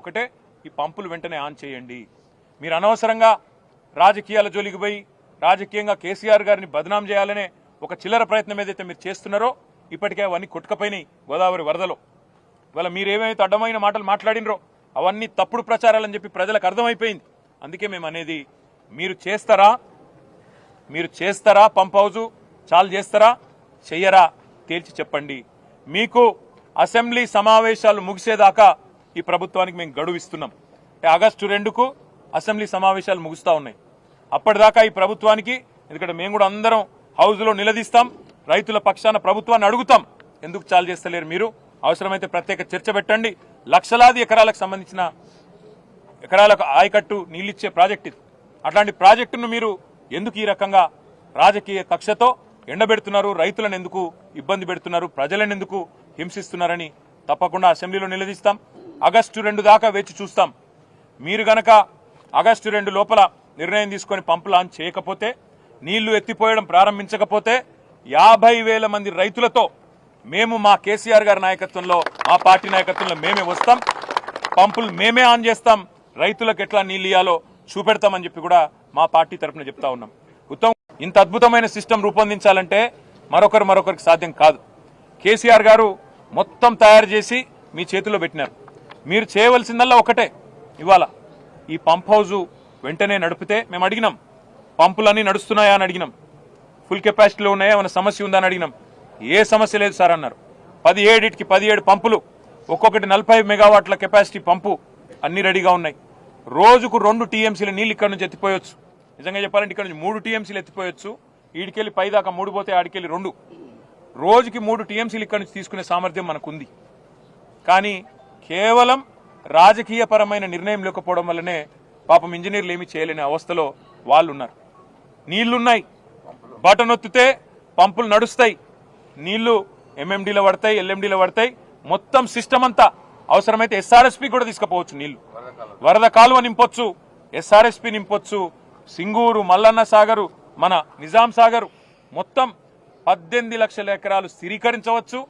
ఒకటే, ఈ పంపులు వెంటనే ఆన్ చేయండి. మీరు అనవసరంగా రాజకీయాల జోలికి పోయి రాజకీయంగా కేసీఆర్ గారిని బదనాం చేయాలనే ఒక చిల్లర ప్రయత్నం ఏదైతే మీరు చేస్తున్నారో ఇప్పటికే అవన్నీ కొట్టుకపోయినాయి గోదావరి వరదలో. ఇవాళ మీరు ఏమైతే అడ్డమైన మాటలు మాట్లాడినరో అవన్నీ తప్పుడు ప్రచారాలని చెప్పి ప్రజలకు అర్థమైపోయింది. అందుకే మేము అనేది, మీరు చేస్తారా పంప్ హౌజు చాలు చేస్తారా చెయ్యరా తేల్చి చెప్పండి. మీకు అసెంబ్లీ సమావేశాలు ముగిసేదాకా ఈ ప్రభుత్వానికి మేము గడువు ఇస్తున్నాం. ఆగస్టు 2కు అసెంబ్లీ సమావేశాలు ముగుస్తా ఉన్నాయి. అప్పటిదాకా ఈ ప్రభుత్వానికి, ఎందుకంటే మేము కూడా అందరం హౌజ్లో నిలదీస్తాం, రైతుల పక్షాన ప్రభుత్వాన్ని అడుగుతాం, ఎందుకు చాలు చేస్తలేరు మీరు, అవసరమైతే ప్రత్యేక చర్చ పెట్టండి. లక్షలాది ఎకరాలకు సంబంధించిన ఎకరాలకు ఆయకట్టు నీళ్ళిచ్చే ప్రాజెక్ట్ ఇది. అట్లాంటి ప్రాజెక్టును మీరు ఎందుకు ఈ రకంగా రాజకీయ కక్షతో ఎండబెడుతున్నారు, రైతులను ఎందుకు ఇబ్బంది పెడుతున్నారు, ప్రజలను ఎందుకు హింసిస్తున్నారని తప్పకుండా అసెంబ్లీలో నిలదీస్తాం. ఆగస్టు 2 దాకా వేచి చూస్తాం. మీరు గనక ఆగస్టు 2 లోపల నిర్ణయం తీసుకొని పంపులు ఆన్ చేయకపోతే, నీళ్లు ఎత్తిపోయడం ప్రారంభించకపోతే 50,000 మంది రైతులతో మేము మా కేసీఆర్ గారి నాయకత్వంలో, మా పార్టీ నాయకత్వంలో మేమే వస్తాం, పంపులు మేమే ఆన్ చేస్తాం, రైతులకు ఎట్లా నీళ్ళు ఇయ్యాలో చూపెడతామని చెప్పి కూడా మా పార్టీ తరఫున చెప్తా ఉన్నాం. ఇంత అద్భుతమైన సిస్టమ్ రూపొందించాలంటే మరొకరికి సాధ్యం కాదు. కేసీఆర్ గారు మొత్తం తయారు చేసి మీ చేతిలో పెట్టినారు. మీరు చేయవలసిందల్లా ఒకటే, ఇవాళ ఈ పంప్ హౌజు వెంటనే నడిపితే, మేము అడిగినాం పంపులన్నీ నడుస్తున్నాయా అని అడిగినాం, ఫుల్ కెపాసిటీలో ఉన్నాయా, ఏమైనా సమస్య ఉందా అని అడిగినాం. ఏ సమస్య లేదు సార్ అన్నారు. 17 పంపులు, ఒక్కొక్కటి 40 మెగావాట్ల కెపాసిటీ పంపు అన్ని రెడీగా ఉన్నాయి. రోజుకు 2 టీఎంసీల నీళ్ళు ఇక్కడ నుంచి ఎత్తిపోయొచ్చు. నిజంగా చెప్పాలంటే ఇక్కడ నుంచి 3 టీఎంసీలు ఎత్తిపోయొచ్చు. ఈడికెళ్ళి పైదాకా 3 పోతే ఆడికెళ్ళి 2, రోజుకి 3 టీఎంసీలు ఇక్కడ నుంచి తీసుకునే సామర్థ్యం మనకుంది. కానీ కేవలం రాజకీయపరమైన నిర్ణయం లేకపోవడం వల్లనే పాపం ఇంజనీర్లు ఏమీ చేయలేని అవస్థలో వాళ్ళు ఉన్నారు. నీళ్లున్నాయి, బటన్ ఒత్తితే పంపులు నడుస్తాయి, నీళ్లు ఎంఎండీలో పడతాయి, ఎల్ఎండీలో పడతాయి, మొత్తం సిస్టమ్ అంతా. అవసరమైతే ఎస్ఆర్ఎస్పీ కూడా తీసుకుపోవచ్చు, నీళ్లు వరద కాలువ నింపొచ్చు, ఎస్ఆర్ఎస్పీ నింపొచ్చు, సింగూరు, మల్లన్న సాగరు, మన నిజాం సాగరు, మొత్తం 18 లక్షల ఎకరాలు స్థిరీకరించవచ్చు,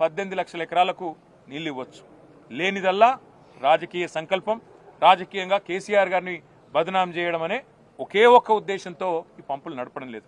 18 లక్షల ఎకరాలకు నీళ్లు ఇవ్వచ్చు. లేనిదల్లా రాజకీయ సంకల్పం, రాజకీయంగా కేసీఆర్ గారిని బదనాం చేయడం అనే ఒకే ఒక్క ఉద్దేశంతో ఈ పంపులు నడపడం లేదు.